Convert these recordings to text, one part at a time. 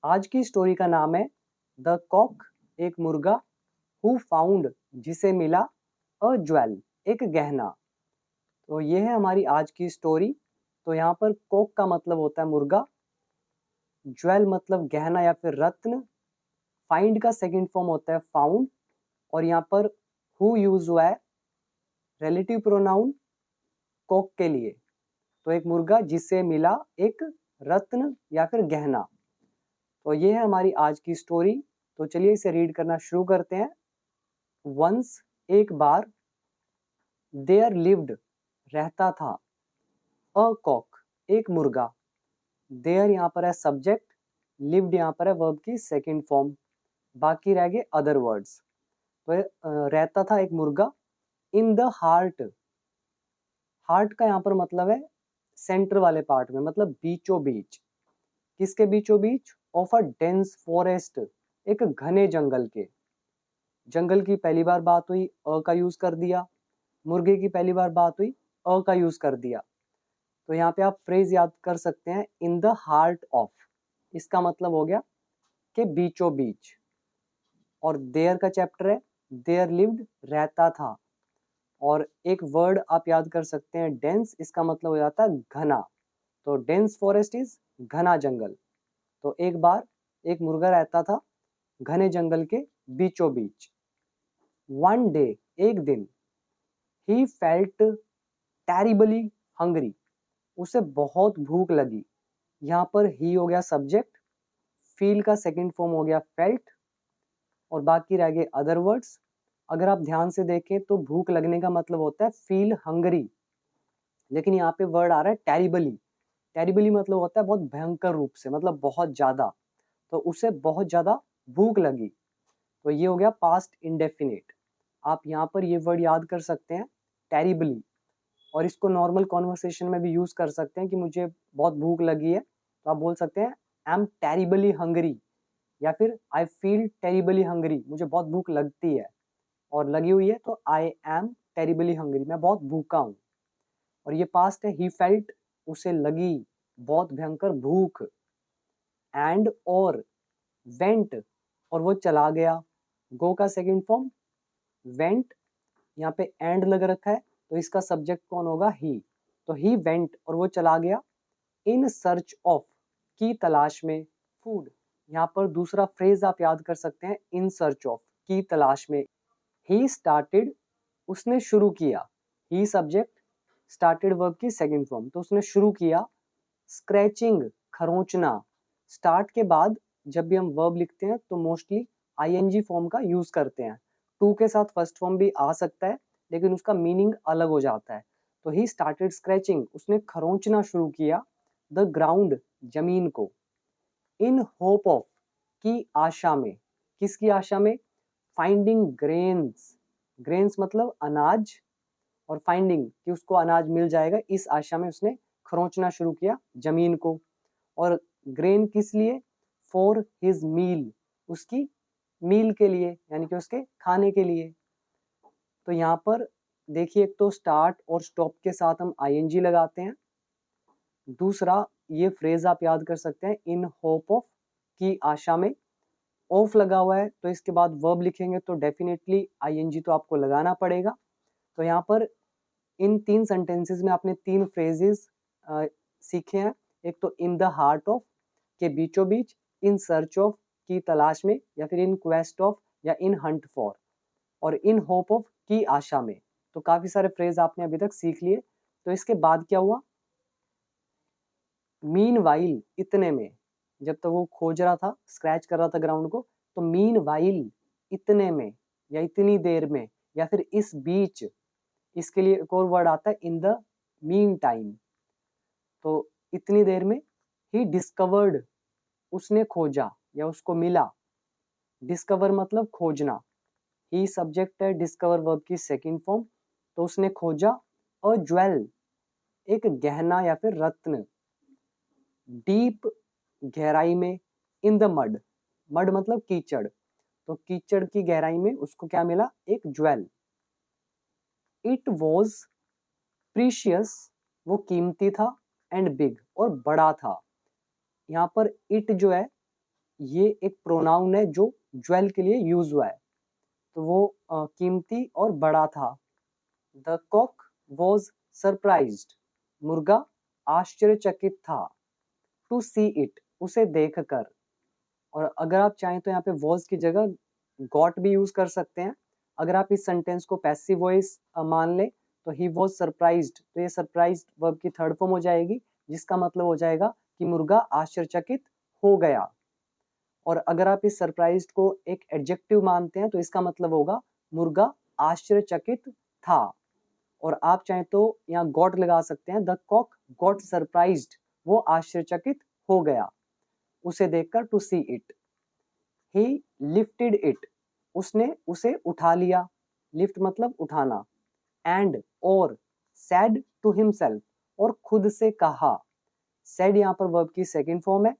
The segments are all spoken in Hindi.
आज की स्टोरी का नाम है द कॉक, एक मुर्गा, हु फाउंड, जिसे मिला, अ ज्वेल, एक गहना। तो ये है हमारी आज की स्टोरी। तो यहाँ पर कॉक का मतलब होता है मुर्गा, ज्वेल मतलब गहना या फिर रत्न, फाइंड का सेकंड फॉर्म होता है फाउंड, और यहाँ पर हु यूज हुआ है रिलेटिव प्रोनाउन कॉक के लिए। तो एक मुर्गा जिसे मिला एक रत्न या फिर गहना। तो ये है हमारी आज की स्टोरी। तो चलिए इसे रीड करना शुरू करते हैं। वंस, एक बार, देयर लिव्ड, रहता था, अ कॉक, एक मुर्गा। देयर यहाँ पर है सब्जेक्ट, लिव्ड यहाँ पर है वर्ब की सेकंड फॉर्म, बाकी रह गए अदर वर्ड्स। तो रहता था एक मुर्गा इन द हार्ट। हार्ट का यहाँ पर मतलब है सेंटर वाले पार्ट में, मतलब बीचों बीच। किसके बीचों बीच? ऑफ अ डेंस फॉरेस्ट, एक घने जंगल के। जंगल की पहली बार बात हुई, अ का यूज कर दिया। मुर्गे की पहली बार बात हुई, अ का यूज कर दिया। तो यहाँ पे आप फ्रेज याद कर सकते हैं, इन द हार्ट ऑफ। इसका मतलब हो गया कि बीचों बीच। और देयर का चैप्टर है, देयर लिव्ड, रहता था। और एक वर्ड आप याद कर सकते हैं, डेंस, इसका मतलब हो जाता है घना। तो डेंस फॉरेस्ट इज घना जंगल। तो एक बार एक मुर्गा रहता था घने जंगल के बीचों बीच। वन डे, एक दिन, ही फेल्ट टेरिबली हंग्री, उसे बहुत भूख लगी। यहाँ पर ही हो गया सब्जेक्ट, फील का सेकंड फॉर्म हो गया फेल्ट, और बाकी रह गए अदर वर्ड्स। अगर आप ध्यान से देखें तो भूख लगने का मतलब होता है फील हंग्री, लेकिन यहाँ पे वर्ड आ रहा है टेरिबली। टेरिबली मतलब होता है बहुत भयंकर रूप से, मतलब बहुत ज्यादा। तो उसे बहुत ज्यादा भूख लगी। तो ये हो गया पास्ट इंडेफिनिट। आप यहाँ पर ये वर्ड याद कर सकते हैं, टेरिबली। और इसको नॉर्मल कॉन्वर्सेशन में भी यूज कर सकते हैं कि मुझे बहुत भूख लगी है, तो आप बोल सकते हैं आई एम टेरिबली हंग्री, या फिर आई फील टेरिबली हंग्री, मुझे बहुत भूख लगती है और लगी हुई है, तो आई एम टेरिबली हंग्री, मैं बहुत भूखा हूँ। और ये पास्ट है, ही फेल्ट, उसे लगी बहुत भयंकर भूख। एंड और वेंट, और वो चला गया। गो का सेकंड फॉर्म वेंट, यहाँ पे एंड लग रखा है, तो इसका सब्जेक्ट कौन होगा? ही। तो ही वेंट, और वो चला गया, इन सर्च ऑफ, की तलाश में, फूड। यहाँ पर दूसरा फ्रेज आप याद कर सकते हैं, इन सर्च ऑफ, की तलाश में। ही स्टार्टेड, उसने शुरू किया। ही सब्जेक्ट, स्टार्टेड वर्ब की सेकंड फॉर्म, तो उसने शुरू किया। स्क्रैचिंग, खरोंचना। स्टार्ट के बाद जब भी हम वर्ब लिखते हैं तो मोस्टली आईएनजी फॉर्म का यूज करते हैं। टू के साथ फर्स्ट फॉर्म भी आ सकता है, लेकिन उसका मीनिंग अलग हो जाता है। तो ही स्टार्टेड स्क्रैचिंग, उसने खरोंचना शुरू किया, द ग्राउंड, जमीन को। इन होप ऑफ, की आशा में। किसकी आशा में? Finding grains. ग्रेन्स मतलब अनाज, और फाइंडिंग कि उसको अनाज मिल जाएगा, इस आशा में उसने खरोंचना शुरू किया जमीन को। और ग्रेन किस लिए? फॉर हिज मील, उसकी मील के लिए, यानी कि उसके खाने के लिए। तो यहाँ पर देखिए, एक तो स्टार्ट और स्टॉप के साथ हम आईएनजी लगाते हैं। दूसरा ये फ्रेज आप याद कर सकते हैं, इन होप ऑफ, की आशा में। ऑफ लगा हुआ है, तो इसके बाद वर्ब लिखेंगे तो डेफिनेटली आईएनजी तो आपको लगाना पड़ेगा। तो यहाँ पर इन तीन सेंटेंसेस में आपने तीन फ्रेजेस सीखे हैं। एक तो इन द हार्ट ऑफ, के बीचों बीच, इन सर्च ऑफ, की तलाश में, या फिर इन क्वेस्ट ऑफ, या इन हंट फॉर, और इन होप ऑफ, की आशा में। तो काफी सारे फ्रेज आपने अभी तक सीख लिए। तो इसके बाद क्या हुआ? मीन वाइल, इतने में, जब तक वो खोज रहा था, स्क्रैच कर रहा था ग्राउंड को, तो मीन वाइल, इतने में, या इतनी देर में, या फिर इस बीच। इसके लिए एक और वर्ड आता है, इन द मीन टाइम। तो इतनी देर में, ही डिस्कवर्ड, उसने खोजा या उसको मिला। डिस्कवर मतलब खोजना। ही सब्जेक्ट है, डिस्कवर वर्ब की सेकंड फॉर्म, तो उसने खोजा। अ ज्वेल, एक गहना या फिर रत्न। डीप, गहराई में। इन द मड, मड मतलब कीचड़, तो कीचड़ की गहराई में उसको क्या मिला? एक ज्वेल। इट वॉज प्रीशियस, वो कीमती था, एंड बिग, और बड़ा था। यहाँ पर इट जो है ये एक प्रोनाउन है जो ज्वेल के लिए यूज हुआ है, तो वो कीमती और बड़ा था। द कॉक वॉज सरप्राइज्ड, मुर्गा आश्चर्यचकित था। टू सी इट, उसे देखकर। और अगर आप चाहें तो यहाँ पे वॉज की जगह गॉट भी यूज कर सकते हैं। अगर आप इस सेंटेंस को पैसिव वॉइस मान ले तो ही वॉज सरप्राइज्ड, तो ये सरप्राइज्ड वर्ब की थर्ड फॉर्म हो जाएगी, जिसका मतलब हो जाएगा कि मुर्गा आश्चर्यचकित हो गया। और अगर आप इस सरप्राइज्ड को एक एडजेक्टिव मानते हैं तो इसका मतलब होगा मुर्गा आश्चर्यचकित था। और आप चाहें तो यहाँ गॉट लगा सकते हैं, द कॉक गॉट सरप्राइज्ड, वो आश्चर्यचकित हो गया उसे देखकर। To see it, he lifted it, उसने उसे उठा लिया, लिफ्ट मतलब उठाना। एंड और सैड टू हिमसेल्फ, और खुद से कहा। सैड यहाँ पर वर्ब की सेकंड फॉर्म है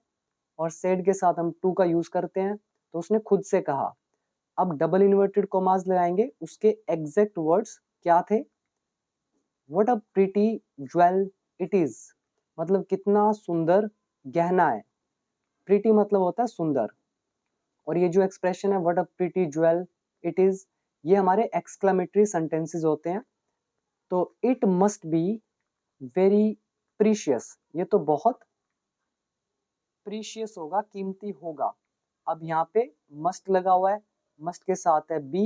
और सैड के साथ हम टू का यूज करते हैं, तो उसने खुद से कहा। अब डबल इन्वर्टेड कॉमास लगाएंगे, उसके एग्जैक्ट वर्ड्स क्या थे? What a pretty jewel it is, मतलब कितना सुंदर गहना है। प्रीटी मतलब होता है सुंदर, और ये जो एक्सप्रेशन है what a pretty jewel it is, ये हमारे एक्सक्लेमेटरी सेंटेंसेस होते हैं। तो it must be very precious, ये तो बहुत प्रीशियस होगा, कीमती होगा। अब यहाँ पे मस्ट लगा हुआ है, मस्ट के साथ है बी,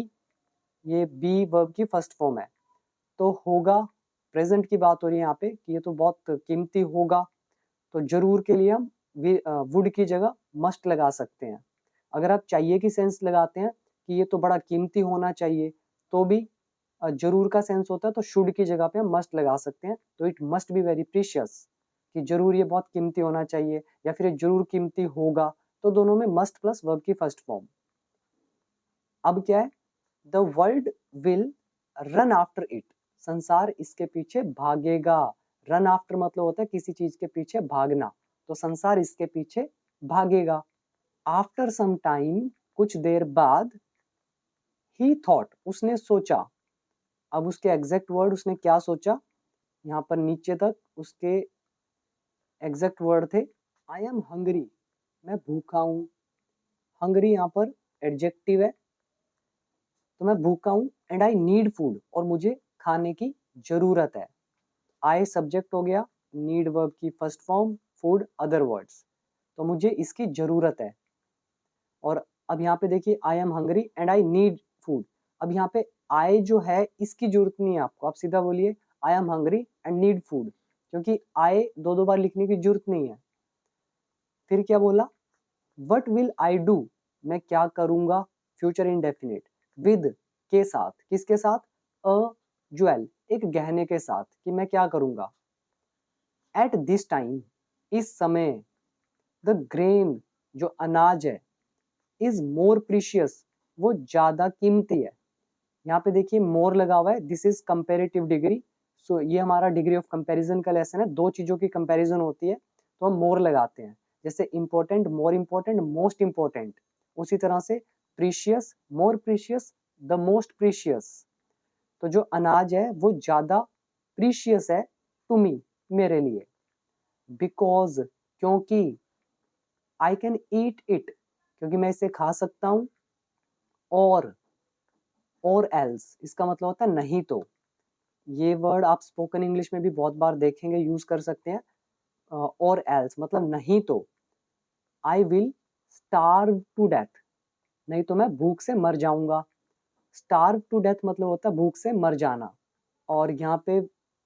ये बी वर्ब की फर्स्ट फॉर्म है। तो होगा प्रेजेंट की बात हो रही है यहाँ पे कि ये तो बहुत कीमती होगा, तो जरूर के लिए हम वुड की जगह मस्ट लगा सकते हैं। अगर आप चाहिए की सेंस लगाते हैं कि ये तो बड़ा कीमती होना चाहिए, तो भी जरूर का सेंस होता है, तो शुड की जगह पे हम मस्ट लगा सकते हैं। तो it must be very precious, कि जरूर ये बहुत कीमती होना चाहिए, या फिर ये जरूर कीमती होगा। तो दोनों में मस्ट प्लस वर्ब की फर्स्ट फॉर्म। अब क्या है? The world will run after it, संसार इसके पीछे भागेगा। रन आफ्टर मतलब होता है किसी चीज के पीछे भागना, तो संसार इसके पीछे भागेगा। आफ्टर सम टाइम, कुछ देर बाद। ही थॉट, उसने सोचा। अब उसके एग्जैक्ट वर्ड उसने क्या सोचा, यहाँ पर नीचे तक उसके एग्जैक्ट वर्ड थे, आई एम हंग्री, मैं भूखा हूं। हंग्री यहाँ पर एडजेक्टिव है, तो मैं भूखा हूं। एंड आई नीड फूड, और मुझे खाने की जरूरत है। आई सब्जेक्ट हो गया, नीड वर्ब की first form, food other words, तो मुझे इसकी जरूरत है। और अब यहाँ पे देखिए, I am hungry and I need food. अब यहाँ पे आई जो है इसकी जरूरत नहीं है आपको, आप सीधा बोलिए I am hungry and need food, क्योंकि आई दो दो बार लिखने की जरूरत नहीं है। फिर क्या बोला? वट विल आई डू, मैं क्या करूंगा, फ्यूचर इंडेफिनिट, विद के साथ, किसके साथ? अ ज्वेल, एक गहने के साथ, कि मैं क्या करूंगा। एट दिस टाइम, इस समय। द ग्रेन, जो अनाज है, इज मोर प्रीशियस, वो ज्यादा कीमती है। यहाँ पे देखिए मोर लगा हुआ है, दिस इज कंपेरेटिव डिग्री। सो ये हमारा डिग्री ऑफ कंपैरिजन का लेसन है, दो चीजों की कंपैरिजन होती है तो हम मोर लगाते हैं। जैसे important, more important, most important, उसी तरह से precious, more precious, the most precious. तो जो अनाज है वो ज्यादा प्रीशियस है टू मी, मेरे लिए। बिकॉज, क्योंकि। आई कैन ईट इट, क्योंकि मैं इसे खा सकता हूं। और एल्स, इसका मतलब होता है नहीं तो। ये वर्ड आप स्पोकन इंग्लिश में भी बहुत बार देखेंगे, यूज कर सकते हैं। और एल्स मतलब नहीं तो। I will starve to death, नहीं तो मैं भूख से मर जाऊंगा। स्टार्व टू डेथ मतलब होता है भूख से मर जाना। और यहाँ पे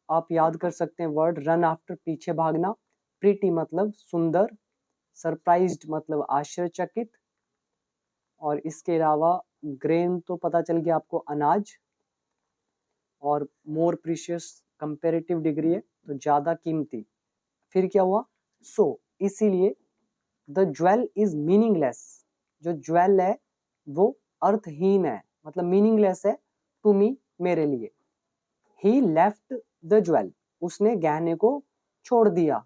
आप याद कर सकते हैं वर्ड रन आफ्टर, पीछे भागना। प्रीटी मतलब सुंदर। सरप्राइज्ड मतलब आश्चर्यचकित। और इसके अलावा ग्रेन तो पता चल गया आपको, अनाज। और मोर प्रीशियस कंपेरेटिव डिग्री है, तो ज्यादा कीमती। फिर क्या हुआ? सो, इसीलिए द ज्वेल इज मीनिंगलेस, जो ज्वेल है वो अर्थहीन है, मतलब मीनिंगलेस है टू मी, मेरे लिए। ही लेफ्ट द ज्वेल, उसने गहने को छोड़ दिया।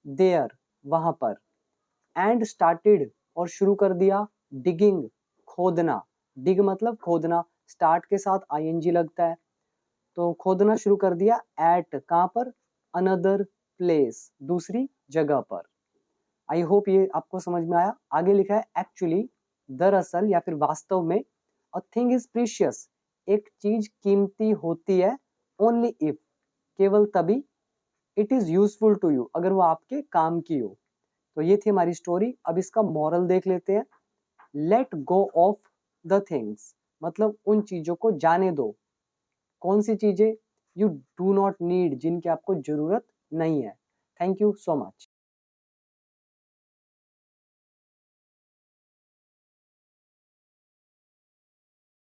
देयर, वहां पर। एंड स्टार्टेड, और शुरू कर दिया। डिगिंग, खोदना। डिग मतलब खोदना, स्टार्ट के साथ आईएनजी लगता है, तो खोदना शुरू कर दिया। एट, कहाँ पर? अनदर प्लेस, दूसरी जगह पर। आई होप ये आपको समझ में आया। आगे लिखा है एक्चुअली, दरअसल या फिर वास्तव में, अ थिंग इज प्रीशियस, एक चीज कीमती होती है, ओनली इफ, केवल तभी, it is useful to you, अगर वो आपके काम की हो। तो ये थी हमारी स्टोरी। अब इसका मॉरल देख लेते हैं। Let go of the things, मतलब उन चीजों को जाने दो। कौन सी चीजें? यू डू नॉट नीड, जिनकी आपको जरूरत नहीं है। Thank you so much.